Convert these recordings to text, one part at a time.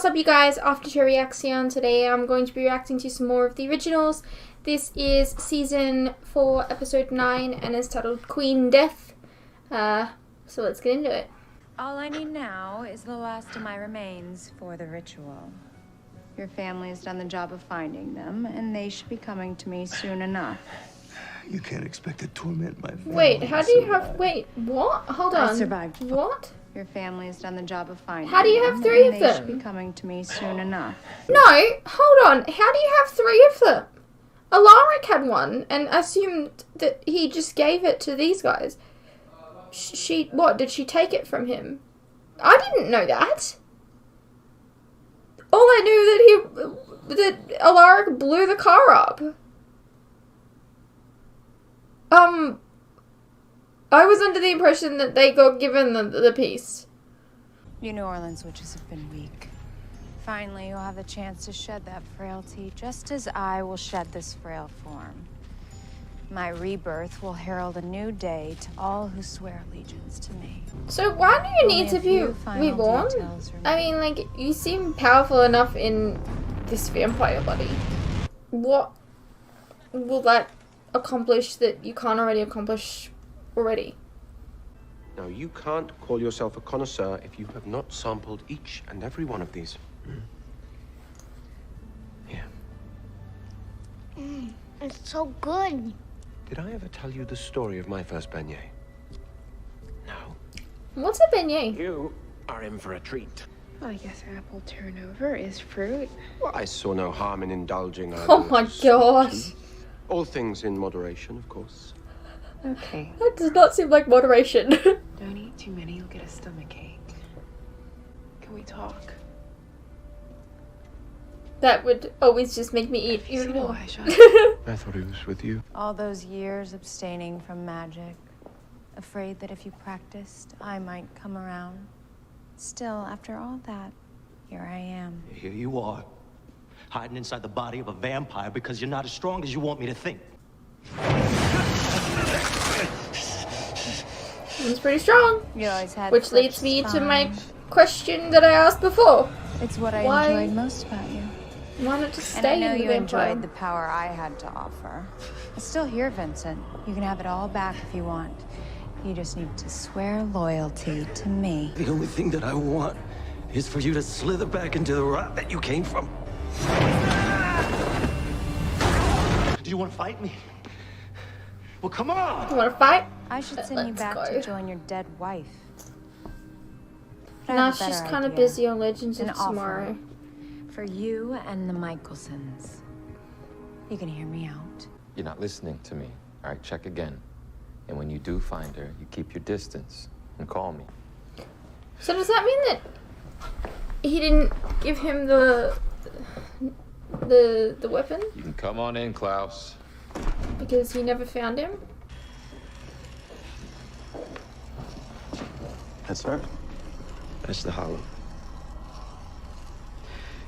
What's up, you guys? After Reaction. Today I'm going to be reacting to some more of the originals. This is season 4, episode 9, and it's titled Queen Death. So let's get into it. All I need now is the last of my remains for the ritual. Your family has done the job of finding them, and they should be coming to me soon enough. You can't expect to torment my family. Wait, how do you have... Wait, what? Hold on. I survived. What? Your family has done the job of finding them. How do you have 3 of They them? should be coming to me soon enough. No, hold on. How do you have 3 of them? Alaric had one, and assumed that he just gave it to these guys. What, did she take it from him? I didn't know that. All I knew that Alaric blew the car up. I was under the impression that they got given the piece. You New Orleans witches have been weak. Finally, you'll have the chance to shed that frailty, just as I will shed this frail form. My rebirth will herald a new day to all who swear allegiance to me. So why do you need to be reborn? I mean, like, you seem powerful enough in this vampire body. What will that accomplish that you can't already accomplish already? Now, you can't call yourself a connoisseur if you have not sampled each and every one of these. Here. It's so good. Did I ever tell you the story of my first beignet? No. What's a beignet? You are in for a treat. Well, I guess apple turnover is fruit. Well, I saw no harm in indulging. Oh my gosh. All things in moderation, of course. Okay. That does not seem like moderation. Don't eat too many, you'll get a stomachache. Can we talk? That would always just make me eat You even see more. Elijah? I thought he was with you. All those years abstaining from magic, afraid that if you practiced, I might come around. Still, after all that, here I am. Here you are, hiding inside the body of a vampire because you're not as strong as you want me to think. It's pretty strong. You always had Which such leads me to spine. my question that I asked before. It's what I Why- enjoyed most about you. Why not just And I stay know in the you vampire? enjoyed the power I had to offer. It's still here, Vincent. You can have it all back if you want. You just need to swear loyalty to me. The only thing that I want is for you to slither back into the rot that you came from. Do you want to fight me? Well, come on! You want to fight? I should send you Let's back go. to join your dead wife. But I Nah, have a she's better kind of idea. busy on Legends An of Tomorrow. offer for you and the Mikaelsons. You can hear me out. You're not listening to me. All right, check again. And when you do find her, you keep your distance and call me. So does that mean that he didn't give him the weapon You can come on in, Klaus. because he never found him? That's her. That's the Hollow.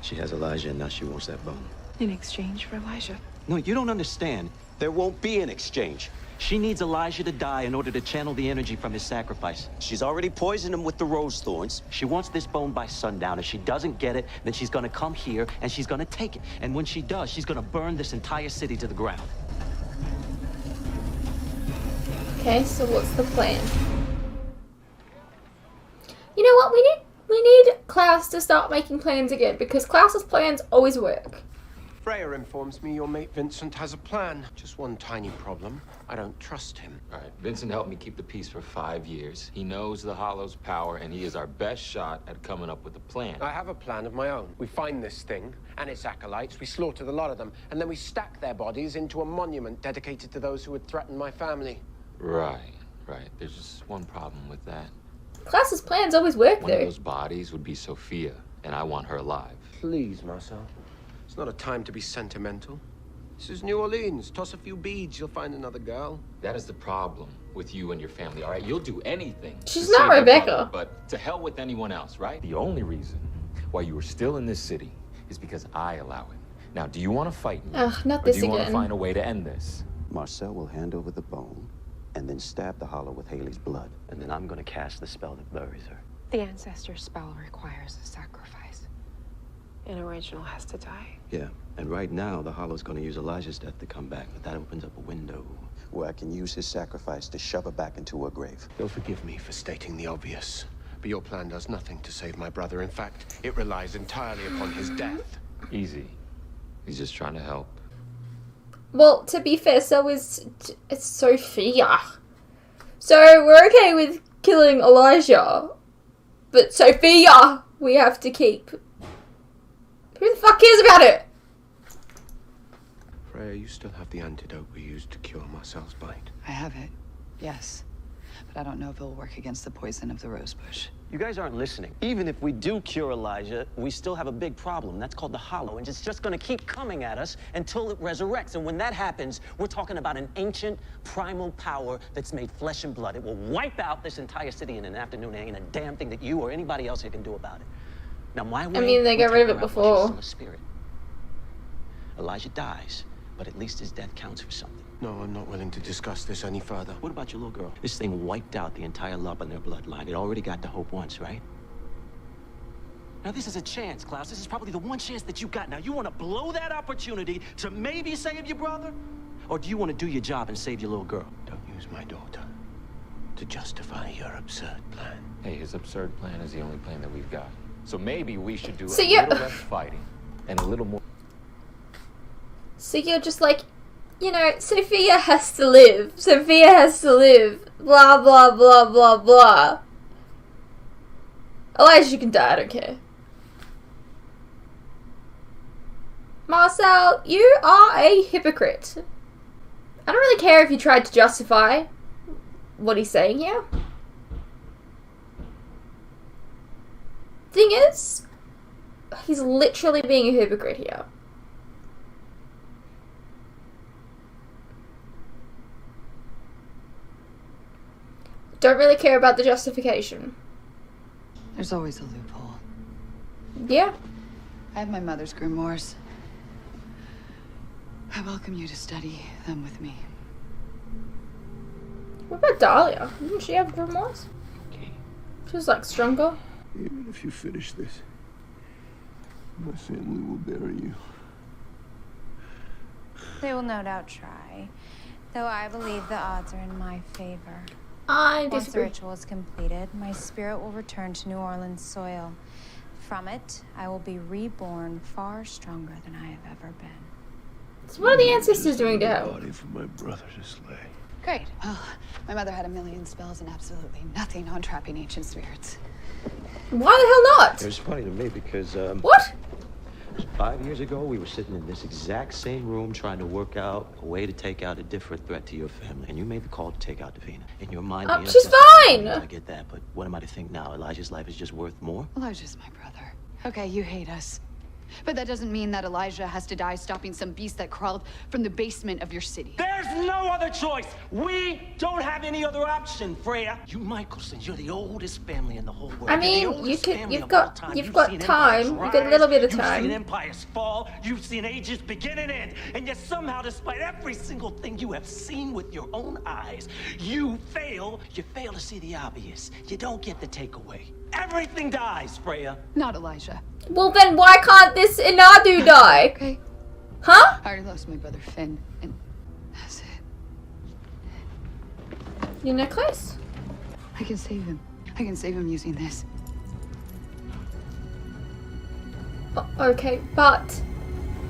She has Elijah, and now she wants that bone. In exchange for Elijah. No, you don't understand. There won't be an exchange. She needs Elijah to die in order to channel the energy from his sacrifice. She's already poisoned him with the rose thorns. She wants this bone by sundown. If she doesn't get it, then she's gonna come here and she's gonna take it. And when she does, she's gonna burn this entire city to the ground. Okay, so what's the plan? You know what? We need Klaus to start making plans again, because Klaus's plans always work. Freya informs me your mate Vincent has a plan. Just one tiny problem. I don't trust him. All right, Vincent helped me keep the peace for 5 years. He knows the Hollow's power, and he is our best shot at coming up with a plan. I have a plan of my own. We find this thing and its acolytes, we slaughter the lot of them, and then we stack their bodies into a monument dedicated to those who would threaten my family. Right. There's just one problem with that. Klaus's plans always work, One of though. those bodies would be Sophia, and I want her alive. Please, Marcel. It's not a time to be sentimental. This is New Orleans. Toss a few beads, you'll find another girl. That is the problem with you and your family, all right? You'll do anything. She's to not save your Rebecca. brother, but to hell with anyone else, right? The only reason why you are still in this city is because I allow it. Now, do you want to fight me? Ugh, not or this do you want again. to find a way to end this? Marcel will hand over the bone and then stab the Hollow with Haley's blood. And then I'm gonna cast the spell that buries her. The ancestor spell requires a sacrifice. An original has to die. Yeah, and right now, the Hollow's gonna use Elijah's death to come back, but that opens up a window where I can use his sacrifice to shove her back into her grave. You'll forgive me for stating the obvious, but your plan does nothing to save my brother. In fact, it relies entirely upon his death. Easy. He's just trying to help. Well, to be fair, so is Sophia. So we're okay with killing Elijah, but Sophia we have to keep. Who the fuck cares about it? Freya, you still have the antidote we used to cure Marcel's bite. I have it, yes. But I don't know if it'll work against the poison of the rosebush. You guys aren't listening. Even if we do cure Elijah, we still have a big problem. That's called the Hollow, and it's just gonna keep coming at us until it resurrects. And when that happens, we're talking about an ancient, primal power that's made flesh and blood. It will wipe out this entire city in an afternoon. There ain't a damn thing that you or anybody else here can do about it. Now, my way, I mean, they got rid of it we're taking her out while she's before. still a spirit. Elijah dies, but at least his death counts for something. No, I'm not willing to discuss this any further. What about your little girl? This thing wiped out the entire love in their bloodline. It already got to hope once, right? Now, this is a chance, Klaus. This is probably the one chance that you got. Now, you want to blow that opportunity to maybe save your brother? Or do you want to do your job and save your little girl? Don't use my daughter to justify your absurd plan. Hey, his absurd plan is the only plan that we've got. So maybe we should do So a you- little less fighting and a little more. So you're just like, you know, Sophia has to live. Sophia has to live. Blah, blah, blah, blah, blah. Elijah can die, I don't care. Marcel, you are a hypocrite. I don't really care if you tried to justify what he's saying here. Thing is, he's literally being a hypocrite here. Don't really care about the justification. There's always a loophole. Yeah. I have my mother's grimoires. I welcome you to study them with me. What about Dahlia? Didn't she have grimoires? She was like stronger. Even if you finish this, my family will bury you. They will no doubt try, though I believe the odds are in my favor. I Once the disagree. ritual is completed, my spirit will return to New Orleans soil. From it, I will be reborn far stronger than I have ever been. So what are the ancestors doing to her? Body for my brother to slay. Great. Well, my mother had a million spells and absolutely nothing on trapping ancient spirits. Why the hell not? It was funny to me because, What? 5 years ago, we were sitting in this exact same room trying to work out a way to take out a different threat to your family. And you made the call to take out Davina. In your mind, the She's innocent- fine! I get that, but what am I to think now? Elijah's life is just worth more? Elijah's my brother. Okay, you hate us. But that doesn't mean that Elijah has to die stopping some beast that crawled from the basement of your city. There's no other choice. We don't have any other option, Freya. You Mikaelsons, you're the oldest family in the whole world. I You're the mean, oldest family you've of all got time. you've You've got seen time. empires You've got a rise, little bit of You've time. seen empires fall. You've seen ages begin and end. And yet somehow, despite every single thing you have seen with your own eyes, you fail. You fail to see the obvious. You don't get the takeaway. Everything dies, Freya. Not Elijah. Well then why can't this Inadu die? Okay. Huh? I already lost my brother Finn, and that's it. Your necklace? I can save him. I can save him using this. Okay, but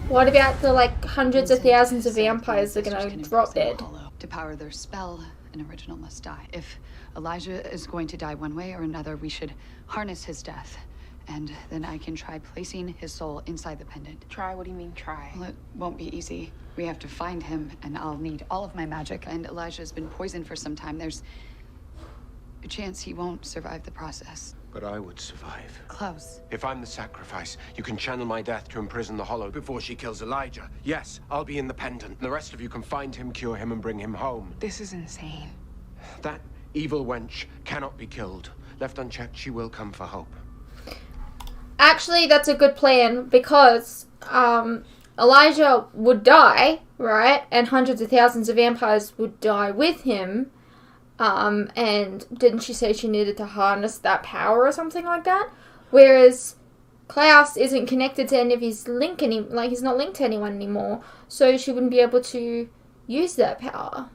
what about the like hundreds of thousands of vampires that are gonna drop dead? To power their spell, an original must die. If Elijah is going to die one way or another, we should harness his death. And then I can try placing his soul inside the pendant. Try? What do you mean, try? Well, it won't be easy. We have to find him, and I'll need all of my magic. And Elijah's been poisoned for some time. There's a chance he won't survive the process. But I would survive. Klaus. If I'm the sacrifice, you can channel my death to imprison the Hollow before she kills Elijah. Yes, I'll be in the pendant. The rest of you can find him, cure him, and bring him home. This is insane. That evil wench cannot be killed. Left unchecked, she will come for hope. Actually, that's a good plan because Elijah would die, right? And hundreds of thousands of vampires would die with him. And didn't she say she needed to harness that power or something like that? Whereas Klaus isn't connected to any of his he's not linked to anyone anymore, so she wouldn't be able to use that power.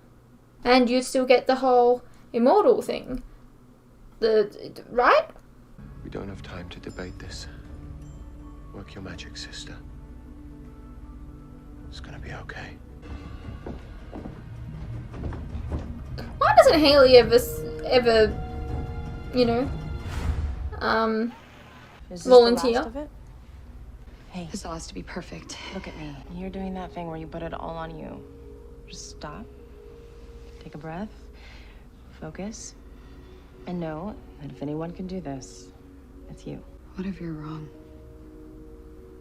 And you'd still get the whole immortal thing. Right? We don't have time to debate this. Work your magic, sister. It's gonna be okay. Why doesn't Haley ever, you know, Is this volunteer? the last of it? Hey, This all has to be perfect. look at me. You're doing that thing where you put it all on you. Just stop. Take a breath. Focus. And know that if anyone can do this, it's you. What if you're wrong?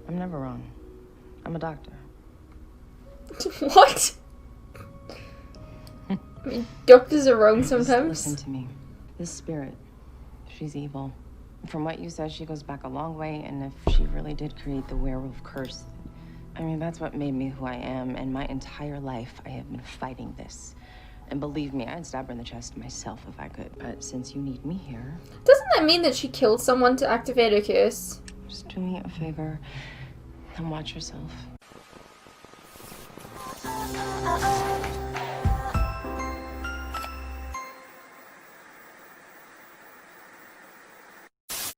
I'm never wrong. I'm a doctor. What? I mean, doctors are wrong Just sometimes. listen to me. This spirit, she's evil. From what you said, she goes back a long way, and if she really did create the werewolf curse, I mean, that's what made me who I am, and my entire life I have been fighting this. And believe me, I'd stab her in the chest myself if I could, but since you need me here... Doesn't that mean that she killed someone to activate her curse? Just do me a favor and watch yourself.